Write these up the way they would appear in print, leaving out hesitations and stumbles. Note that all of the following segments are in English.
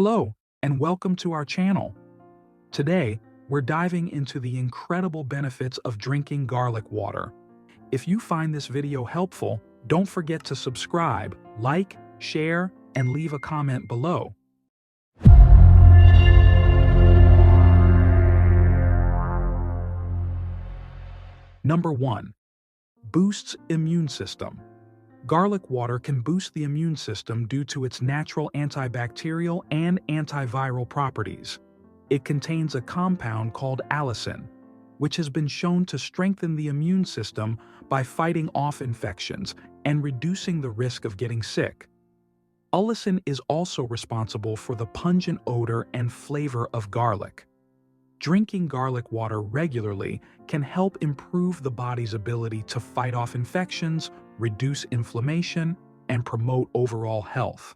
Hello, and welcome to our channel. Today, we're diving into the incredible benefits of drinking garlic water. If you find this video helpful, don't forget to subscribe, like, share, and leave a comment below. Number 1. Boosts immune system. Garlic water can boost the immune system due to its natural antibacterial and antiviral properties. It contains a compound called allicin, which has been shown to strengthen the immune system by fighting off infections and reducing the risk of getting sick. Allicin is also responsible for the pungent odor and flavor of garlic. Drinking garlic water regularly can help improve the body's ability to fight off infections, reduce inflammation, and promote overall health.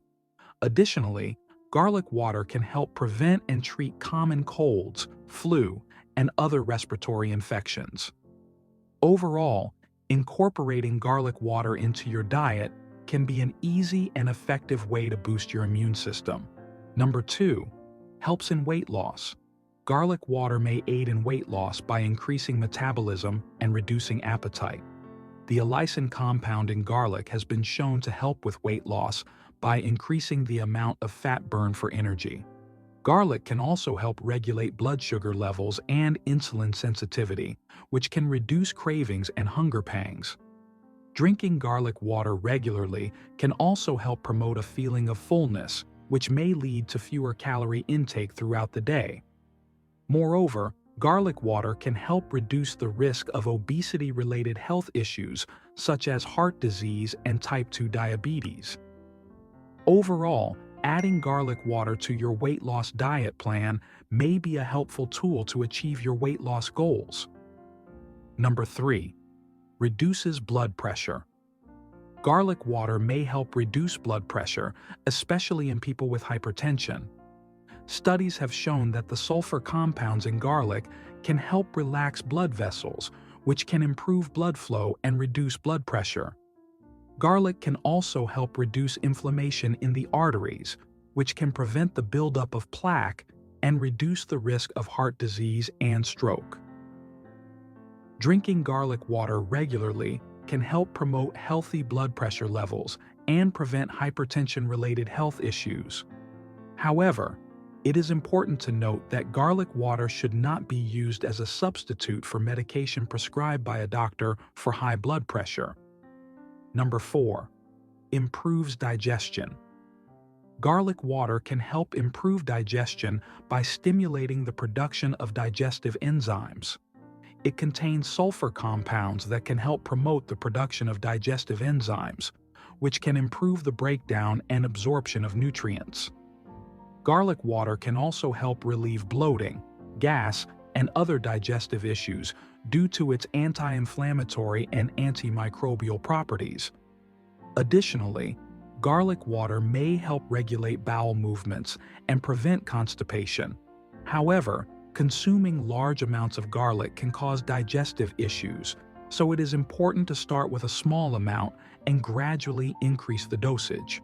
Additionally, garlic water can help prevent and treat common colds, flu, and other respiratory infections. Overall, incorporating garlic water into your diet can be an easy and effective way to boost your immune system. Number 2. Helps in weight loss. Garlic water may aid in weight loss by increasing metabolism and reducing appetite. The allicin compound in garlic has been shown to help with weight loss by increasing the amount of fat burned for energy. Garlic can also help regulate blood sugar levels and insulin sensitivity, which can reduce cravings and hunger pangs. Drinking garlic water regularly can also help promote a feeling of fullness, which may lead to fewer calorie intake throughout the day. Moreover, garlic water can help reduce the risk of obesity-related health issues such as heart disease and type 2 diabetes. Overall, adding garlic water to your weight loss diet plan may be a helpful tool to achieve your weight loss goals. Number 3. Reduces blood pressure. Garlic water may help reduce blood pressure, especially in people with hypertension. Studies have shown that the sulfur compounds in garlic can help relax blood vessels, which can improve blood flow and reduce blood pressure. Garlic can also help reduce inflammation in the arteries, which can prevent the buildup of plaque and reduce the risk of heart disease and stroke. Drinking garlic water regularly can help promote healthy blood pressure levels and prevent hypertension-related health issues. However, it is important to note that garlic water should not be used as a substitute for medication prescribed by a doctor for high blood pressure. Number 4. Improves digestion. Garlic water can help improve digestion by stimulating the production of digestive enzymes. It contains sulfur compounds that can help promote the production of digestive enzymes, which can improve the breakdown and absorption of nutrients. Garlic water can also help relieve bloating, gas, and other digestive issues due to its anti-inflammatory and antimicrobial properties. Additionally, garlic water may help regulate bowel movements and prevent constipation. However, consuming large amounts of garlic can cause digestive issues, so it is important to start with a small amount and gradually increase the dosage.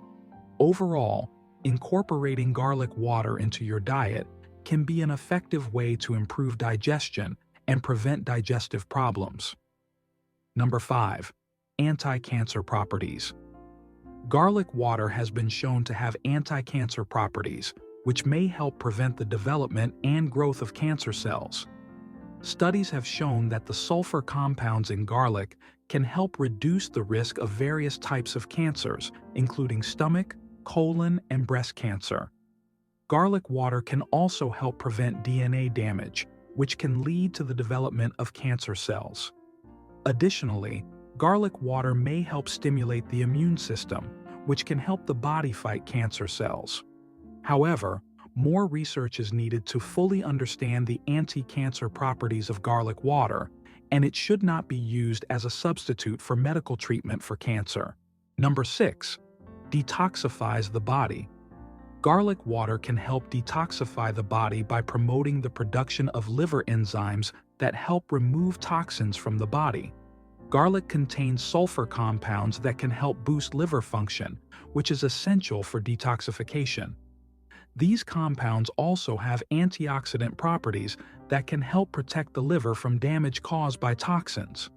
Overall, incorporating garlic water into your diet can be an effective way to improve digestion and prevent digestive problems. Number 5. Anti-cancer properties. Garlic water has been shown to have anti-cancer properties, which may help prevent the development and growth of cancer cells. Studies have shown that the sulfur compounds in garlic can help reduce the risk of various types of cancers, including stomach, colon, and breast cancer. Garlic water can also help prevent DNA damage, which can lead to the development of cancer cells. Additionally, garlic water may help stimulate the immune system, which can help the body fight cancer cells. However, more research is needed to fully understand the anti-cancer properties of garlic water, and it should not be used as a substitute for medical treatment for cancer. Number 6. Detoxifies the body. Garlic water can help detoxify the body by promoting the production of liver enzymes that help remove toxins from the body. Garlic contains sulfur compounds that can help boost liver function, which is essential for detoxification. These compounds also have antioxidant properties that can help protect the liver from damage caused by toxins.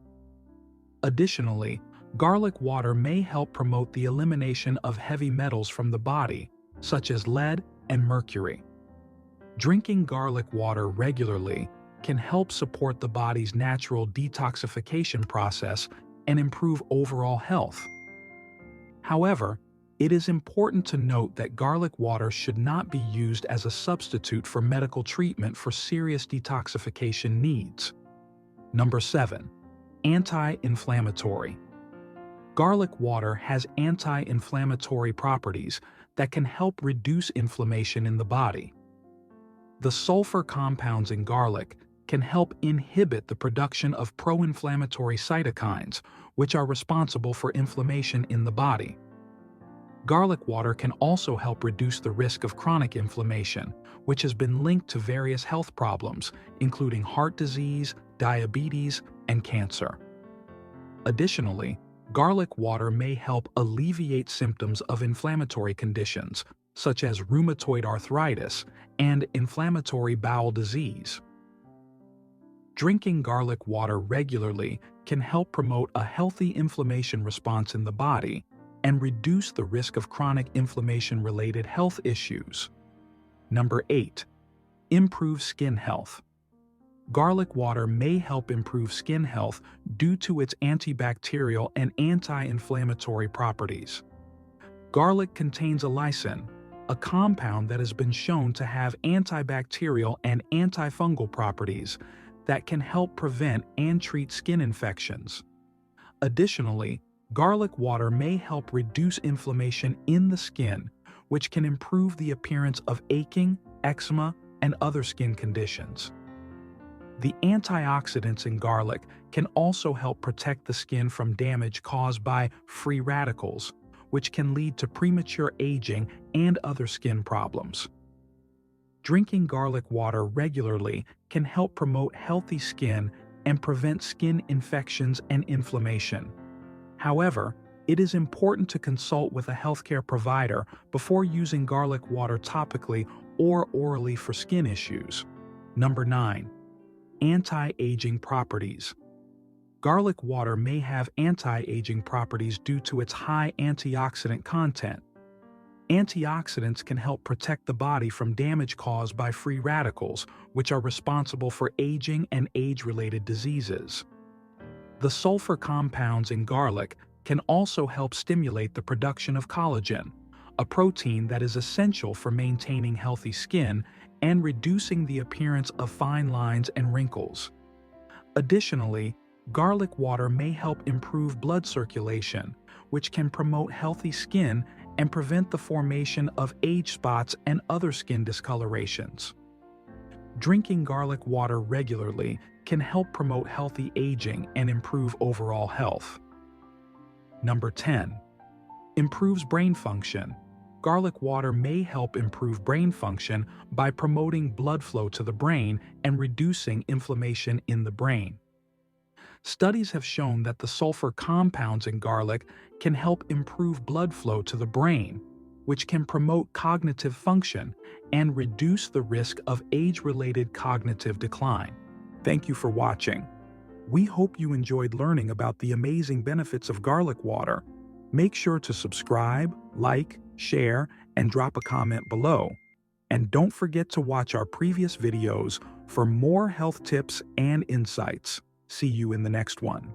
Additionally, garlic water may help promote the elimination of heavy metals from the body, such as lead and mercury. Drinking garlic water regularly can help support the body's natural detoxification process and improve overall health. However, it is important to note that garlic water should not be used as a substitute for medical treatment for serious detoxification needs. Number 7. Anti-inflammatory. Garlic water has anti-inflammatory properties that can help reduce inflammation in the body. The sulfur compounds in garlic can help inhibit the production of pro-inflammatory cytokines, which are responsible for inflammation in the body. Garlic water can also help reduce the risk of chronic inflammation, which has been linked to various health problems, including heart disease, diabetes, and cancer. Additionally, garlic water may help alleviate symptoms of inflammatory conditions, such as rheumatoid arthritis and inflammatory bowel disease. Drinking garlic water regularly can help promote a healthy inflammation response in the body and reduce the risk of chronic inflammation-related health issues. Number 8. Improve skin health. Garlic water may help improve skin health due to its antibacterial and anti-inflammatory properties. Garlic contains allicin, a compound that has been shown to have antibacterial and antifungal properties that can help prevent and treat skin infections. Additionally, garlic water may help reduce inflammation in the skin, which can improve the appearance of aching, eczema, and other skin conditions. The antioxidants in garlic can also help protect the skin from damage caused by free radicals, which can lead to premature aging and other skin problems. Drinking garlic water regularly can help promote healthy skin and prevent skin infections and inflammation. However, it is important to consult with a healthcare provider before using garlic water topically or orally for skin issues. Number 9. Anti-aging properties. Garlic water may have anti-aging properties due to its high antioxidant content. Antioxidants can help protect the body from damage caused by free radicals, which are responsible for aging and age-related diseases. The sulfur compounds in garlic can also help stimulate the production of collagen, a protein that is essential for maintaining healthy skin and reducing the appearance of fine lines and wrinkles. Additionally, garlic water may help improve blood circulation, which can promote healthy skin and prevent the formation of age spots and other skin discolorations. Drinking garlic water regularly can help promote healthy aging and improve overall health. Number 10. Improves brain function. Garlic water may help improve brain function by promoting blood flow to the brain and reducing inflammation in the brain. Studies have shown that the sulfur compounds in garlic can help improve blood flow to the brain, which can promote cognitive function and reduce the risk of age-related cognitive decline. Thank you for watching. We hope you enjoyed learning about the amazing benefits of garlic water. Make sure to subscribe, like, share, and drop a comment below. And don't forget to watch our previous videos for more health tips and insights. See you in the next one.